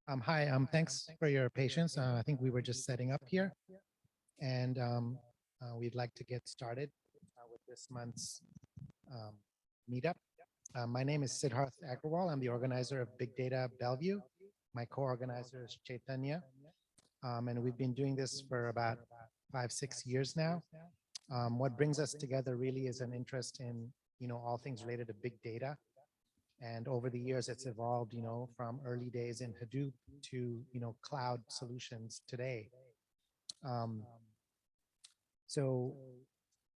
Hi, thanks for your patience. I think we were just setting up here, and we'd like to get started with this month's um, meetup. My name is Siddharth Agrawal. I'm the organizer of Big Data Bellevue. My co-organizer is Chaitanya, and we've been doing this for about 5-6 years now. What brings us together really is an interest in, all things related to big data. And over the years, it's evolved, from early days in Hadoop to, cloud solutions today. So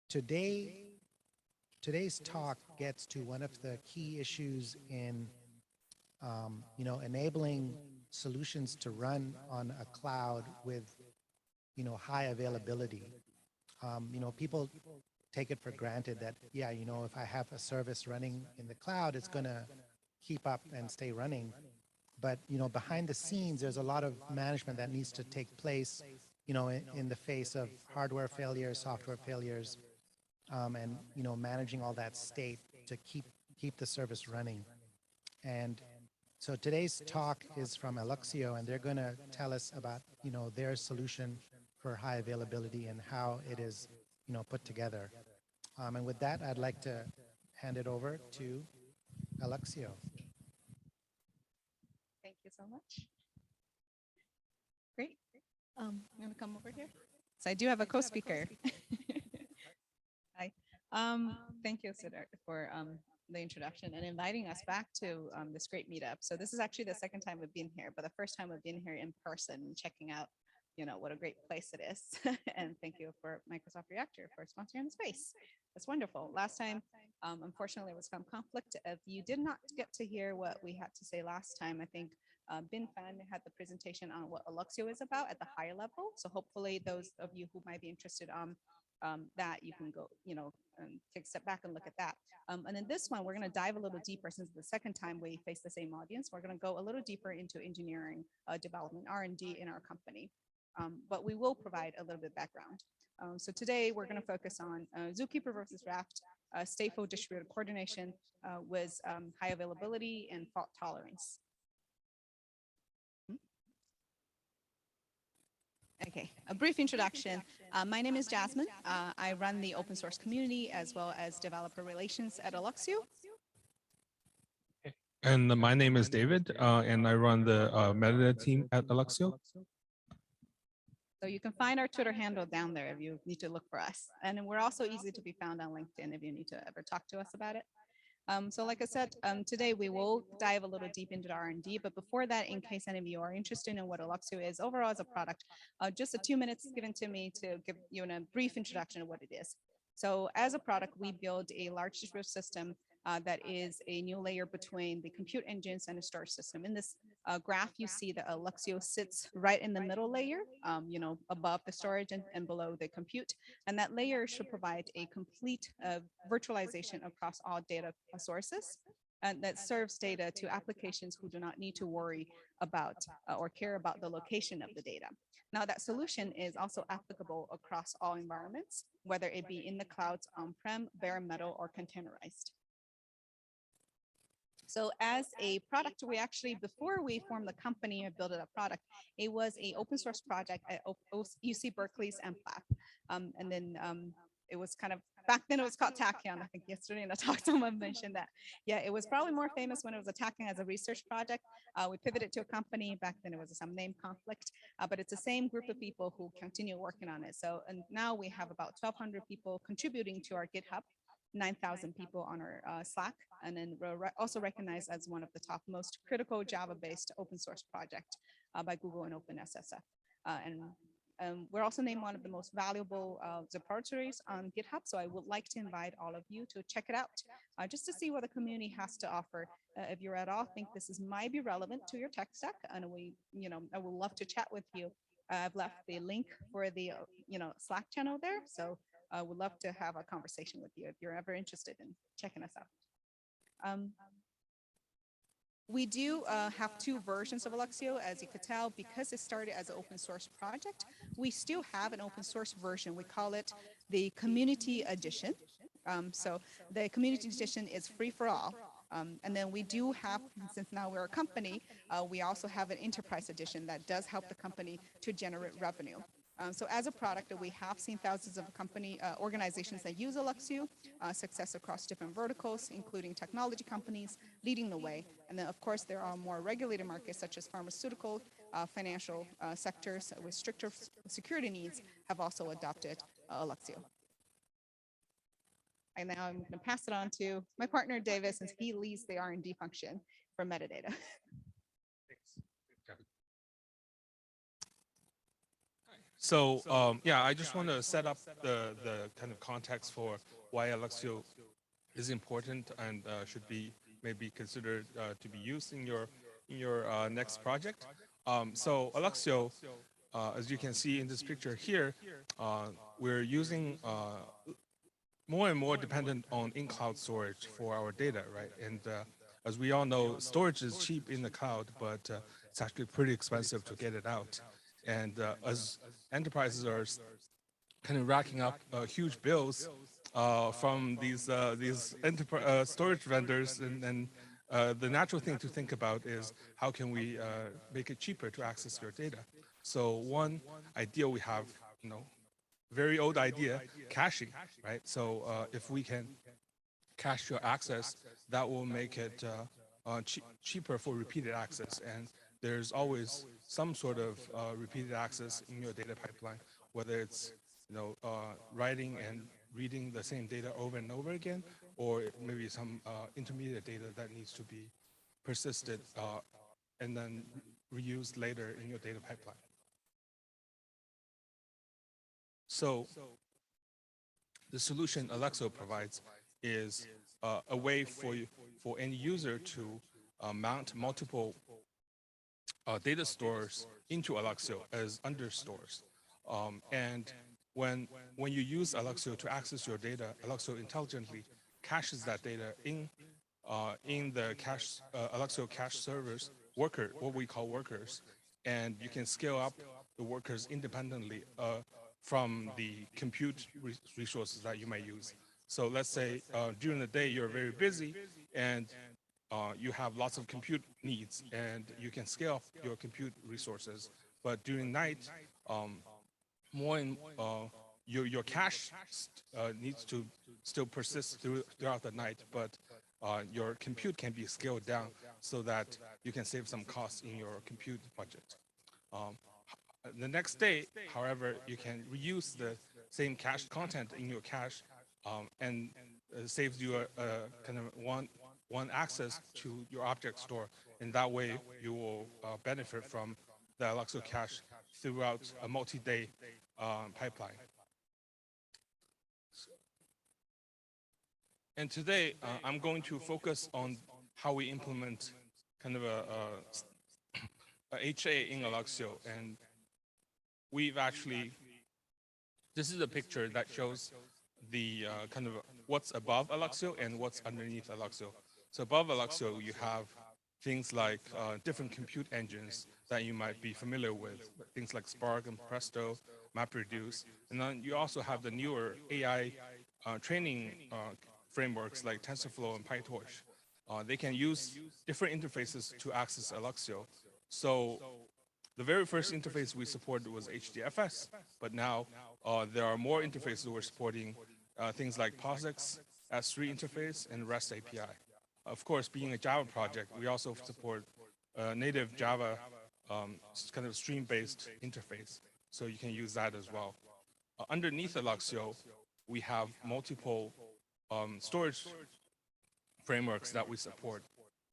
today's talk gets to one of the key issues in, enabling solutions to run on a cloud with, high availability. People take it for granted that, yeah, if I have a service running in the cloud, it's going to keep up and stay running. But, behind the scenes, there's a lot of management that needs to take place, in the face of hardware failures, software failures, and, managing all that state to keep the service running. And so today's talk is from Alluxio, and they're going to tell us about, their solution for high availability and how it is, put together. And with that, I'd like to hand it over to Alluxio. Thank you so much. Great. I'm going to come over here. So I do have a co-speaker. Hi. Thank you, Siddharth, for the introduction and inviting us back to this great meetup. So this is actually the second time we've been here, but the first time we've been here in person, checking out, what a great place it is. And thank you for Microsoft Reactor for sponsoring the space. That's wonderful. Last time, unfortunately, it was some conflict. If you did not get to hear what we had to say last time, I think Bin Fan had the presentation on what Alluxio is about at the higher level. So hopefully those of you who might be interested that you can go, take a step back and look at that. And in this one, we're going to dive a little deeper since the second time we face the same audience. We're going to go a little deeper into engineering, development, R&D in our company. But we will provide a little bit of background. So today we're going to focus on Zookeeper versus Raft, stateful distributed coordination with high availability and fault tolerance. Okay, a brief introduction. My name is Jasmine. I run the open source community as well as developer relations at Alluxio. And my name is David, and I run the metadata team at Alluxio. So you can find our Twitter handle down there if you need to look for us. And we're also easy to be found on LinkedIn if you need to ever talk to us about it. So like I said, today we will dive a little deep into the R&D, but before that, in case any of you are interested in what Alluxio is overall as a product, just 2 minutes given to me to give you a brief introduction of what it is. So as a product, we build a large distributed system that is a new layer between the compute engines and the storage system. In this graph, you see that Alluxio sits right in the middle layer, above the storage and below the compute. And that layer should provide a complete virtualization across all data sources and that serves data to applications who do not need to worry about or care about the location of the data. Now that solution is also applicable across all environments, whether it be in the clouds, on-prem, bare metal, or containerized. So as a product, we actually, before we formed the company and built a product, it was an open source project at UC Berkeley's MPLAB. And then it was kind of, back then it was called Tachyon. I think yesterday in a talk someone mentioned that. Yeah, it was probably more famous when it was a Tachyon as a research project. We pivoted to a company, back then it was some name conflict, but it's the same group of people who continue working on it. So, and now we have about 1,200 people contributing to our GitHub. 9,000 people on our Slack, and then we're also recognized as one of the top most critical Java-based open source project by Google and OpenSSF. And we're also named one of the most valuable repositories on GitHub. So I would like to invite all of you to check it out, just to see what the community has to offer. If you at all think this might be relevant to your tech stack, and I would love to chat with you. I've left the link for the Slack channel there. So I would love to have a conversation with you if you're ever interested in checking us out. We do have two versions of Alluxio, as you could tell, because it started as an open source project. We still have an open source version. We call it the Community Edition. So the Community Edition is free for all. And then we do have, since now we're a company, we also have an enterprise edition that does help the company to generate revenue. So as a product, we have seen thousands of organizations that use Alluxio, success across different verticals, including technology companies leading the way. And then, of course, there are more regulated markets such as pharmaceutical, financial sectors with stricter security needs have also adopted Alluxio. And now I'm going to pass it on to my partner, David, since he leads the R&D function for metadata. So yeah, I just want to set up the kind of context for why Alluxio is important and should be maybe considered to be used in your next project. So Alluxio, as you can see in this picture here, we're using more and more dependent on in-cloud storage for our data, right? And as we all know, storage is cheap in the cloud, but it's actually pretty expensive to get it out. And as enterprises are kind of racking up huge bills from these storage vendors, and the natural thing to think about is how can we make it cheaper to access your data? So one idea we have, very old idea, caching, right? So if we can cache your access, that will make it cheaper for repeated access. And there's always some sort of repeated access in your data pipeline, whether it's writing and reading the same data over and over again, or maybe some intermediate data that needs to be persisted and then reused later in your data pipeline. So the solution Alluxio provides is a way for any user to mount multiple data stores into Alluxio as understores. And when you use Alluxio to access your data, Alluxio intelligently caches that data in the Alluxio cache servers, what we call workers, and you can scale up the workers independently from the compute resources that you may use. So let's say during the day you're very busy and you have lots of compute needs and you can scale up your compute resources. But during night, your cache needs to still persist throughout the night, but your compute can be scaled down so that you can save some costs in your compute budget. The next day, however, you can reuse the same cache content in your cache and saves you a kind of one access to your object store. And that way you will benefit from the Alluxio cache throughout a multi-day pipeline. And today, I'm going to focus on how we implement kind of a HA in Alluxio. And we've actually, this is a picture that shows the kind of what's above Alluxio and what's underneath Alluxio. So above Alluxio, you have things like different compute engines that you might be familiar with, things like Spark and Presto, MapReduce. And then you also have the newer AI training frameworks like TensorFlow and PyTorch. They can use different interfaces to access Alluxio. So the very first interface we supported was HDFS, but now there are more interfaces we're supporting, things like POSIX, S3 interface, and REST API. Of course, being a Java project, we also support native Java kind of stream-based interface, so you can use that as well. Underneath Alluxio, we have multiple storage frameworks that we support.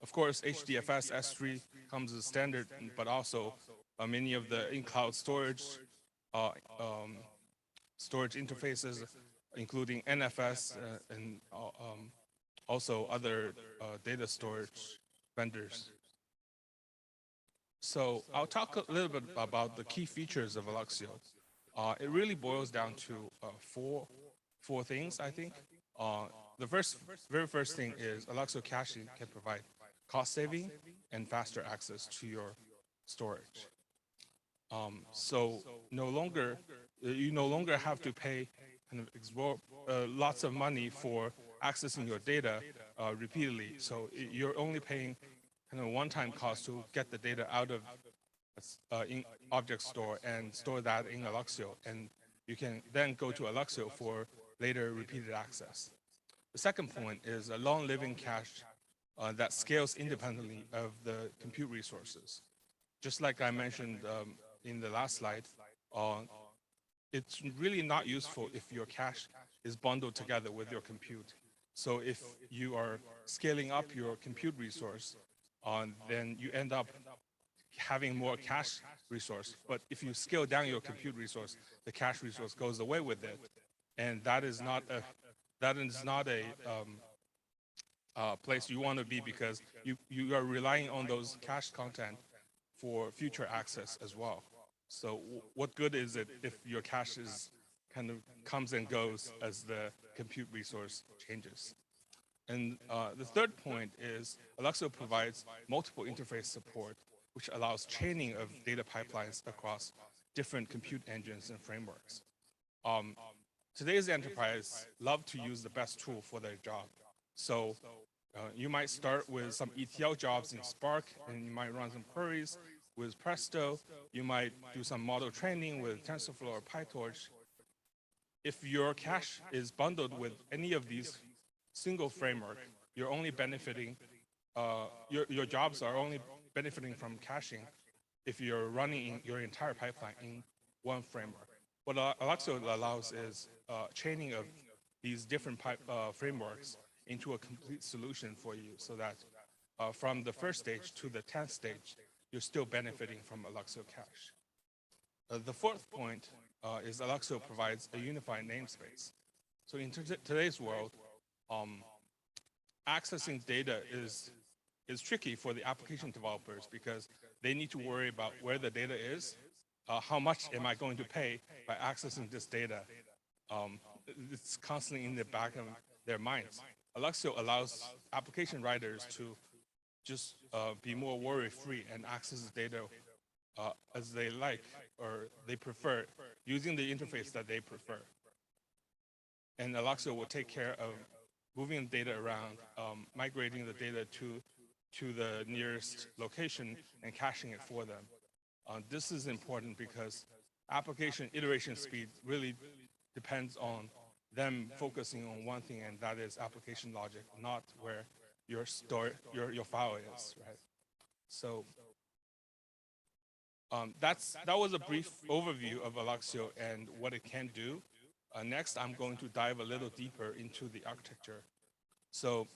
Of course, HDFS S3 comes as standard, but also many of the in-cloud storage interfaces, including NFS and also other data storage vendors. So I'll talk a little bit about the key features of Alluxio. It really boils down to four things, I think. The very first thing is Alluxio caching can provide cost saving and faster access to your storage. So you no longer have to pay kind of lots of money for accessing your data repeatedly. So you're only paying kind of one-time cost to get the data out of in object store and store that in Alluxio. And you can then go to Alluxio for later repeated access. The second point is a long-living cache that scales independently of the compute resources. Just like I mentioned in the last slide, it's really not useful if your cache is bundled together with your compute. So if you are scaling up your compute resource, then you end up having more cache resource. But if you scale down your compute resource, the cache resource goes away with it, and that is not a place you want to be, because you are relying on those cache content for future access as well. So what good is it if your cache is kind of comes and goes as the compute resource changes? And the third point is Alluxio provides multiple interface support, which allows chaining of data pipelines across different compute engines and frameworks. Today's enterprise love to use the best tool for their job. So you might start with some ETL jobs in Spark, and you might run some queries with Presto. You might do some model training with TensorFlow or PyTorch. If your cache is bundled with any of these single framework, you're only benefiting, your jobs are only benefiting from caching if you're running your entire pipeline in one framework. What Alluxio allows is chaining of these different frameworks into a complete solution for you, so that from the first stage to the 10th stage, you're still benefiting from Alluxio cache. The fourth point is Alluxio provides a unified namespace. So in today's world, accessing data is tricky for the application developers, because they need to worry about where the data is, how much am I going to pay by accessing this data. It's constantly in the back of their minds. Alluxio allows application writers to just be more worry-free and access the data as they like or they prefer, using the interface that they prefer. And Alluxio will take care of moving the data around, migrating the data to the nearest location and caching it for them. This is important because application iteration speed really depends on them focusing on one thing, and that is application logic, not where your file is, right? So that was a brief overview of Alluxio and what it can do. Next, I'm going to dive a little deeper into the architecture. So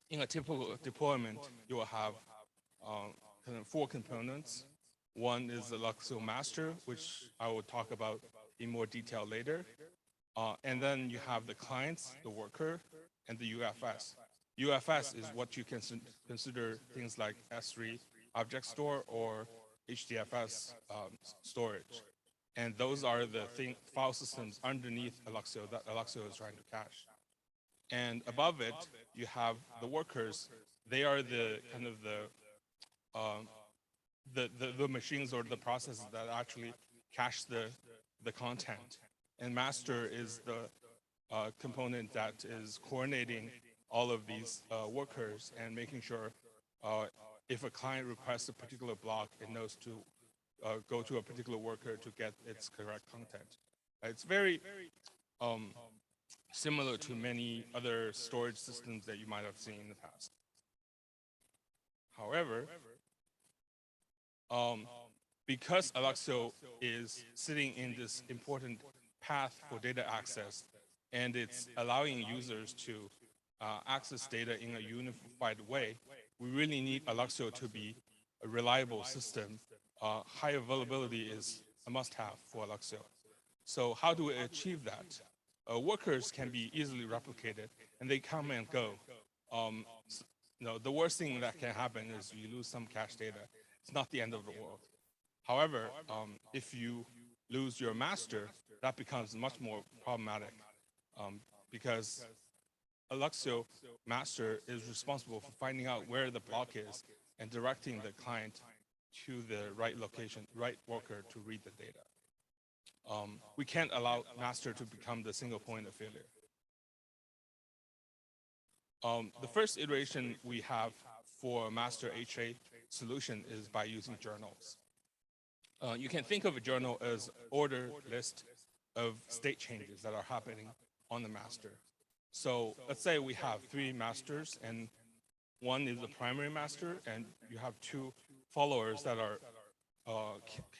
in a typical deployment, you will have kind of 4 components. One is the Alluxio master, which I will talk about in more detail later. And then you have the clients, the worker, and the UFS. UFS is what you can consider things like S3 object store or HDFS storage. And those are the file systems underneath Alluxio that Alluxio is trying to cache. And above it, you have the workers. They are the kind of the machines or the processes that actually cache the content. And master is the component that is coordinating all of these workers and making sure if a client requests a particular block, it knows to go to a particular worker to get its correct content. It's very similar to many other storage systems that you might have seen in the past. However, because Alluxio is sitting in this important path for data access, and it's allowing users to access data in a unified way, we really need Alluxio to be a reliable system. High availability is a must-have for Alluxio. So how do we achieve that? Workers can be easily replicated, and they come and go. The worst thing that can happen is you lose some cache data. It's not the end of the world. However, if you lose your master, that becomes much more problematic because Alluxio master is responsible for finding out where the block is and directing the client to the right location, right worker to read the data. We can't allow master to become the single point of failure. The first iteration we have for master HA solution is by using journals. You can think of a journal as order list of state changes that are happening on the master. So let's say we have 3 masters and one is the primary master and you have 2 followers that are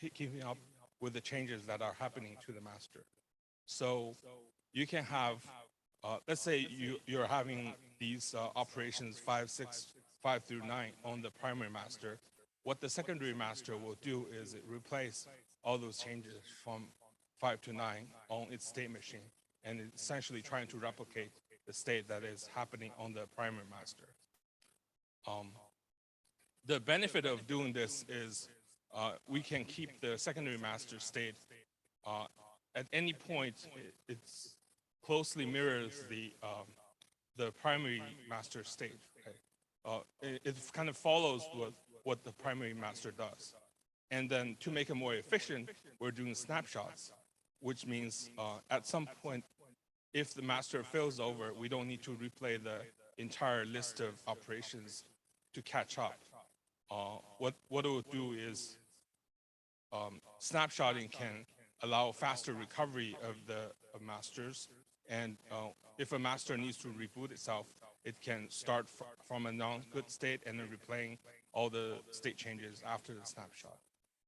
keeping up with the changes that are happening to the master. So you can have, let's say you're having these operations 5, 6, 5 through 9 on the primary master. What the secondary master will do is it replace all those changes from 5 to 9 on its state machine, and it's essentially trying to replicate the state that is happening on the primary master. The benefit of doing this is we can keep the secondary master state at any point. It's closely mirrors the primary master state. Okay? It kind of follows what the primary master does. And then to make it more efficient, we're doing snapshots, which means at some point, if the master fails over, we don't need to replay the entire list of operations to catch up. What it will do is snapshotting can allow faster recovery of the masters. And if a master needs to reboot itself, it can start from a non-good state and then replaying all the state changes after the snapshot.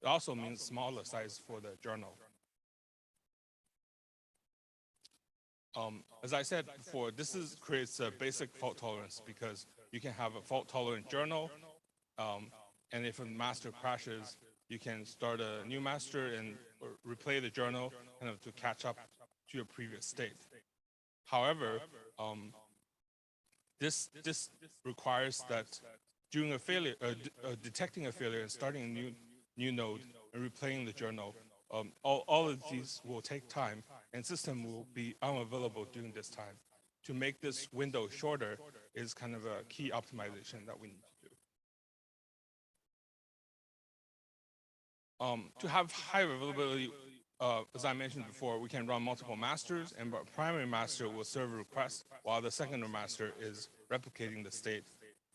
It also means smaller size for the journal. As I said before, this creates a basic fault tolerance because you can have a fault tolerant journal. And if a master crashes, you can start a new master and replay the journal kind of to catch up to your previous state. However, this requires that during a failure, detecting a failure and starting a new node and replaying the journal, all of these will take time, and system will be unavailable during this time. To make this window shorter is kind of a key optimization that we need to do. To have high availability, as I mentioned before, we can run multiple masters, and our primary master will serve a request while the secondary master is replicating the state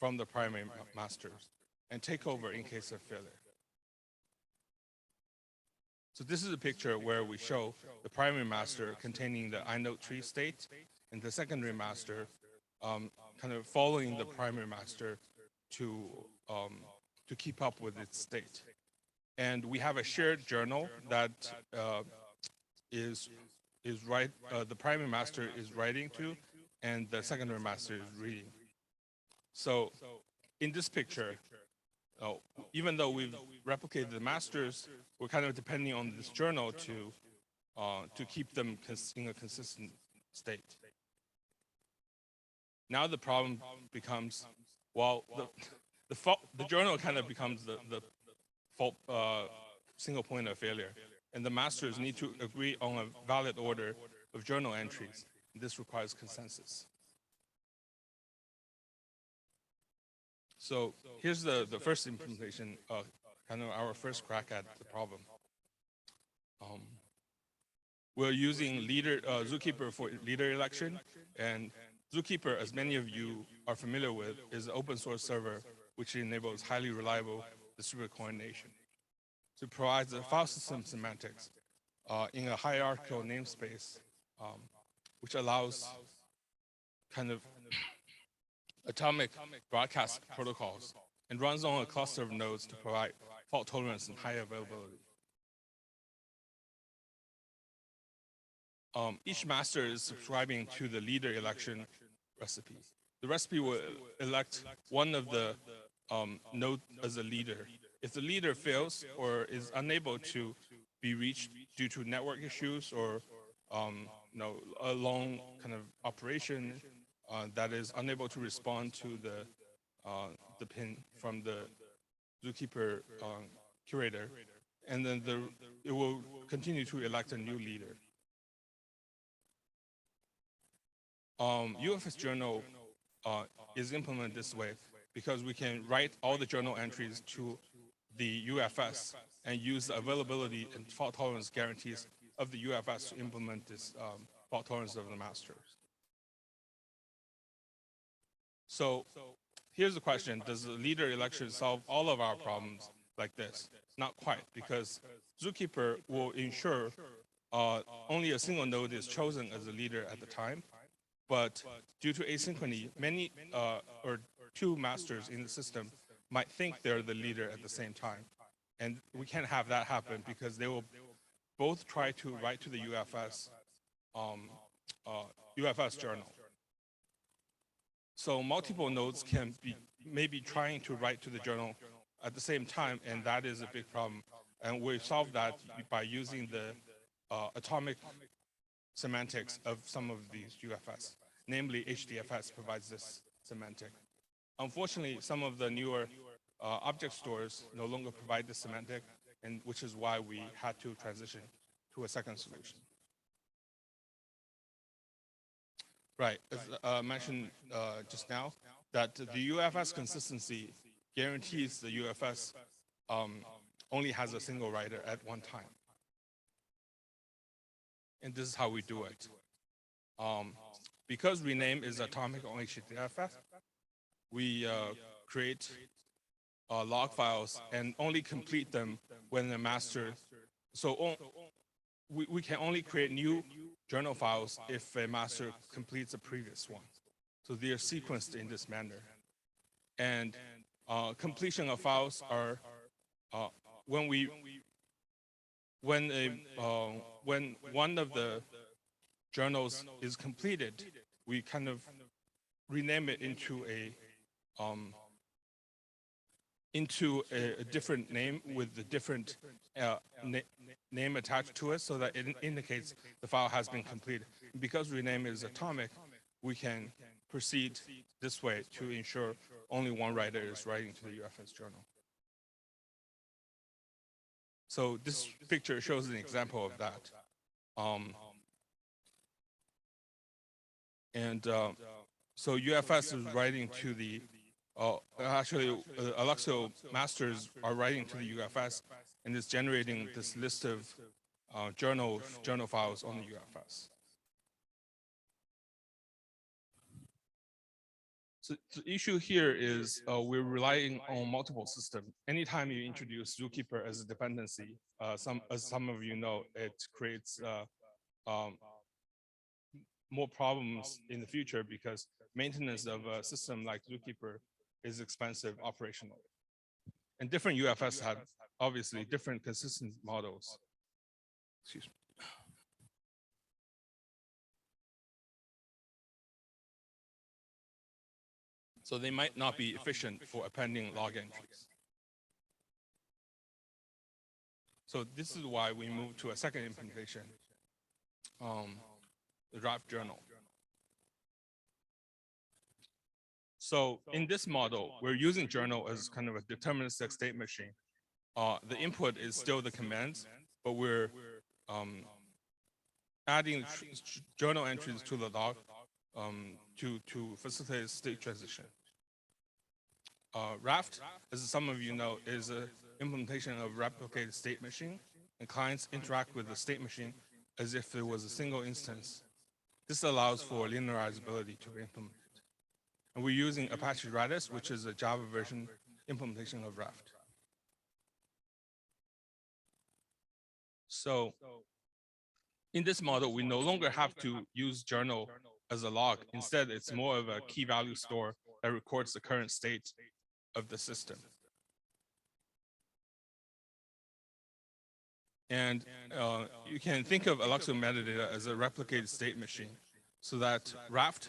from the primary masters and take over in case of failure. So this is a picture where we show the primary master containing the inode tree state and the secondary master kind of following the primary master to keep up with its state. And we have a shared journal that the primary master is writing to, and the secondary master is reading. So in this picture, even though we've replicated the masters, we're kind of depending on this journal to keep them in a consistent state. Now the problem becomes, well, the journal kind of becomes the fault single point of failure, and the masters need to agree on a valid order of journal entries. This requires consensus. So here's the first implementation, kind of our first crack at the problem. We're using Zookeeper for leader election, and Zookeeper, as many of you are familiar with, is an open source server which enables highly reliable distributed coordination. So it provides the file system semantics in a hierarchical namespace, which allows kind of atomic broadcast protocols and runs on a cluster of nodes to provide fault tolerance and high availability. Each master is subscribing to the leader election recipe. The recipe will elect one of the nodes as a leader. If the leader fails or is unable to be reached due to network issues or a long kind of operation that is unable to respond to the pin from the Zookeeper curator, and then it will continue to elect a new leader. UFS journal is implemented this way because we can write all the journal entries to the UFS and use the availability and fault tolerance guarantees of the UFS to implement this fault tolerance of the masters. So here's the question: does the leader election solve all of our problems like this? Not quite, because Zookeeper will ensure only a single node is chosen as a leader at the time. But due to asynchrony, many or two masters in the system might think they're the leader at the same time. And we can't have that happen because they will both try to write to the UFS journal. So multiple nodes can be maybe trying to write to the journal at the same time, and that is a big problem. And we solve that by using the atomic semantics of some of these UFS. Namely, HDFS provides this semantic. Unfortunately, some of the newer object stores no longer provide this semantic, and which is why we had to transition to a second solution. Right, as mentioned just now, that the UFS consistency guarantees the UFS only has a single writer at one time. And this is how we do it. Because rename is atomic on HDFS, we create log files and only complete them when the master, so we can only create new journal files if a master completes a previous one. So they are sequenced in this manner. And completion of files are when one of the journals is completed, we kind of rename it into a different name with the different name attached to it, so that it indicates the file has been completed. Because rename is atomic, we can proceed this way to ensure only one writer is writing to the UFS journal. So this picture shows an example of that. So UFS is writing to the, Alluxio masters are writing to the UFS, and it's generating this list of journal files on the UFS. So the issue here is we're relying on multiple systems. Anytime you introduce Zookeeper as a dependency, as some of you know, it creates more problems in the future because maintenance of a system like Zookeeper is expensive operationally. And different UFS have obviously different consistent models. Excuse me. So they might not be efficient for appending log entries. So this is why we moved to a second implementation, the Raft journal. So in this model, we're using journal as kind of a deterministic state machine. The input is still the commands, but we're adding journal entries to the log to facilitate state transition. Raft, as some of you know, is an implementation of replicated state machine, and clients interact with the state machine as if it was a single instance. This allows for linearizability to be implemented. And we're using Apache Redis, which is a Java version implementation of Raft. So in this model, we no longer have to use journal as a log. Instead, it's more of a key value store that records the current state of the system. And you can think of Alluxio metadata as a replicated state machine, so that Raft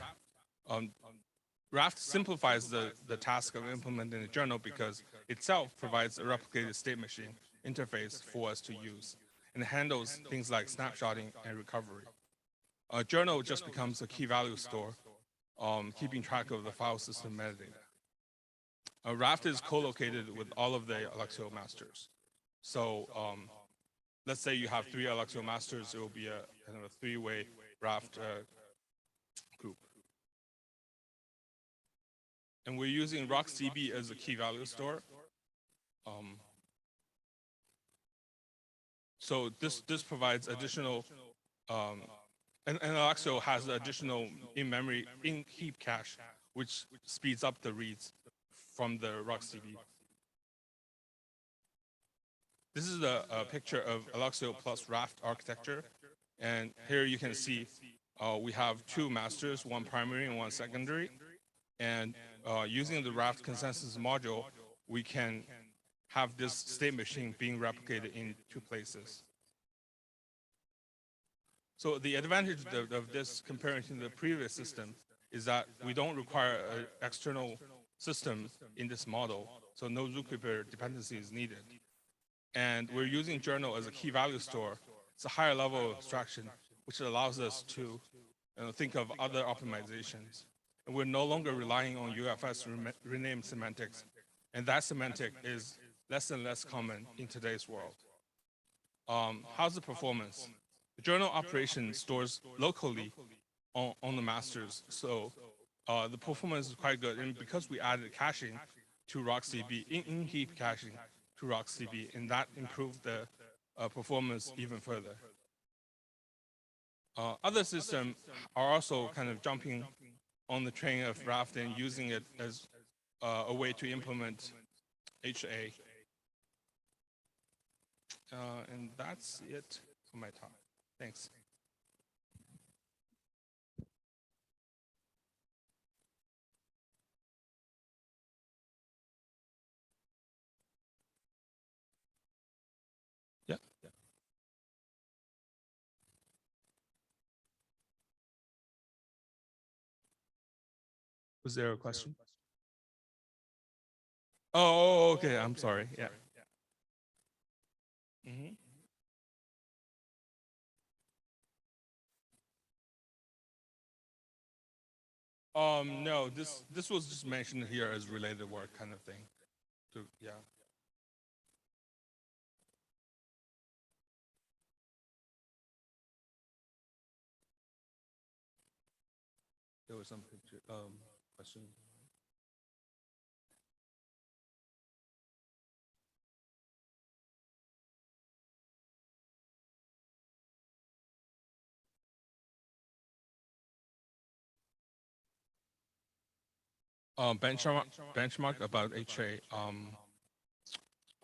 simplifies the task of implementing the journal because itself provides a replicated state machine interface for us to use, and handles things like snapshotting and recovery. A journal just becomes a key value store, keeping track of the file system metadata. Raft is co-located with all of the Alluxio masters. So let's say you have 3 Alluxio masters, it will be a kind of a 3-way Raft group. And we're using RocksDB as a key value store. So this provides additional, and Alluxio has additional in-memory, in-heap cache which speeds up the reads from the RocksDB. This is a picture of Alluxio plus Raft architecture. And here you can see we have two masters, one primary and one secondary. And using the Raft consensus module, we can have this state machine being replicated in two places. So the advantage of this comparing to the previous system is that we don't require an external system in this model. So no Zookeeper dependency is needed. And we're using journal as a key value store. It's a higher level of abstraction, which allows us to think of other optimizations. And we're no longer relying on UFS rename semantics. And that semantic is less and less common in today's world. How's the performance? The journal operation stores locally on the masters. So the performance is quite good. And because we added caching to RocksDB, in-heap caching to RocksDB, and that improved the performance even further. Other systems are also kind of jumping on the train of Raft and using it as a way to implement HA. And that's it for my talk. Thanks. Yeah. Was there a question? Oh, okay. I'm sorry. Yeah. Mm-hmm. No, this was just mentioned here as related work kind of thing. So, yeah. There was some picture, question. Benchmark about HA.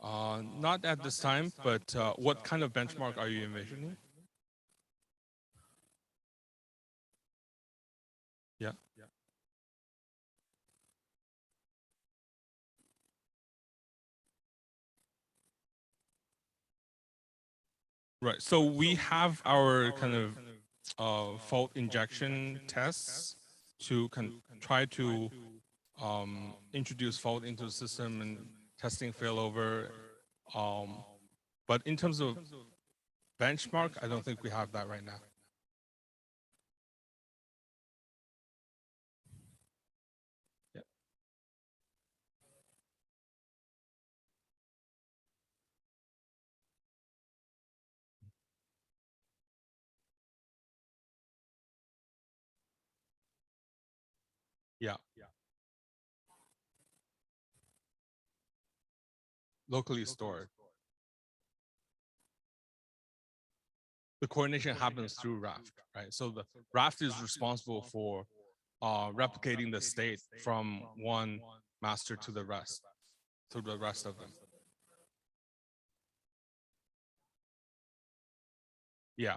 Not at this time, but what kind of benchmark are you envisioning? Yeah. Right. So we have our kind of fault injection tests to try to introduce fault into the system and testing failover. But in terms of benchmark, I don't think we have that right now. Yeah. Yeah. Locally stored. The coordination happens through Raft, right? So the Raft is responsible for replicating the state from one master to the rest of them. Yeah.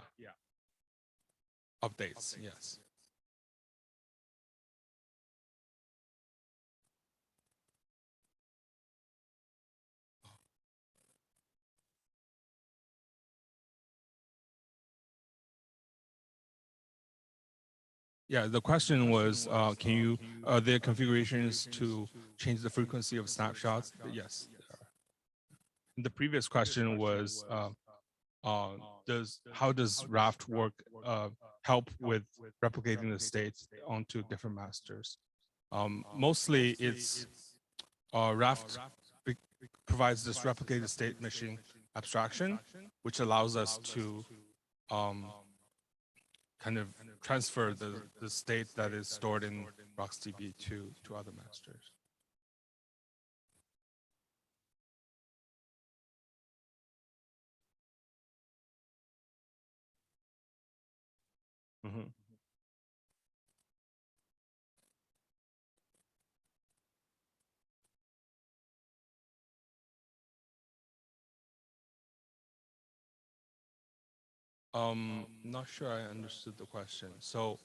Updates, yes. Yeah, the question was, are there configurations to change the frequency of snapshots? Yes. The previous question was, how does Raft work, help with replicating the states onto different masters? Mostly it's Raft provides this replicated state machine abstraction, which allows us to kind of transfer the state that is stored in RocksDB to other masters. Mm-hmm. Not sure I understood the question. So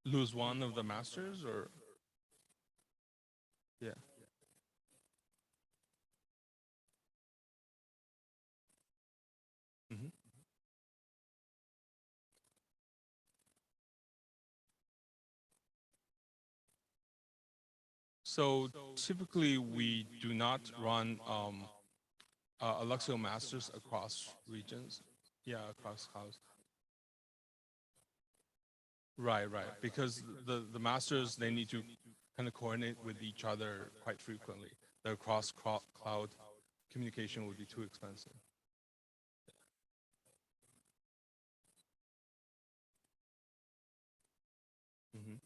lose one of the masters, or yeah. Mhm. So typically we do not run Alluxio masters across regions. Yeah, across clouds. Right, right. Because the masters, they need to kind of coordinate with each other quite frequently. The cloud communication would be too expensive. Mhm.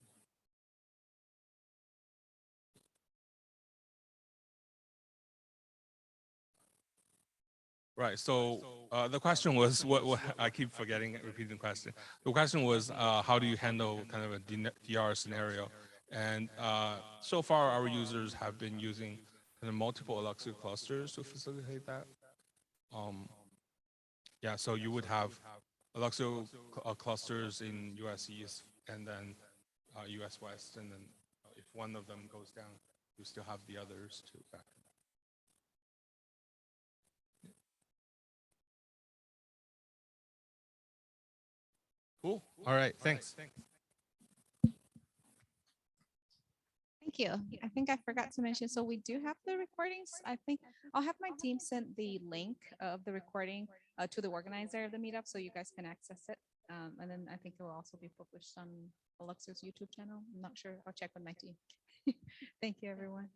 Right. So the question was, what I keep forgetting, repeating the question. The question was, how do you handle kind of a DR scenario? And so far, our users have been using kind of multiple Alluxio clusters to facilitate that. Um, yeah. So you would have Alluxio clusters in US East and then US West, and then if one of them goes down, you still have the others to back. Cool. All right. Thanks. Thank you. I think I forgot to mention, so we do have the recordings. I think I'll have my team send the link of the recording to the organizer of the meetup so you guys can access it. And then I think it will also be published on Alluxio's YouTube channel. I'm not sure. I'll check with my team. Thank you, everyone.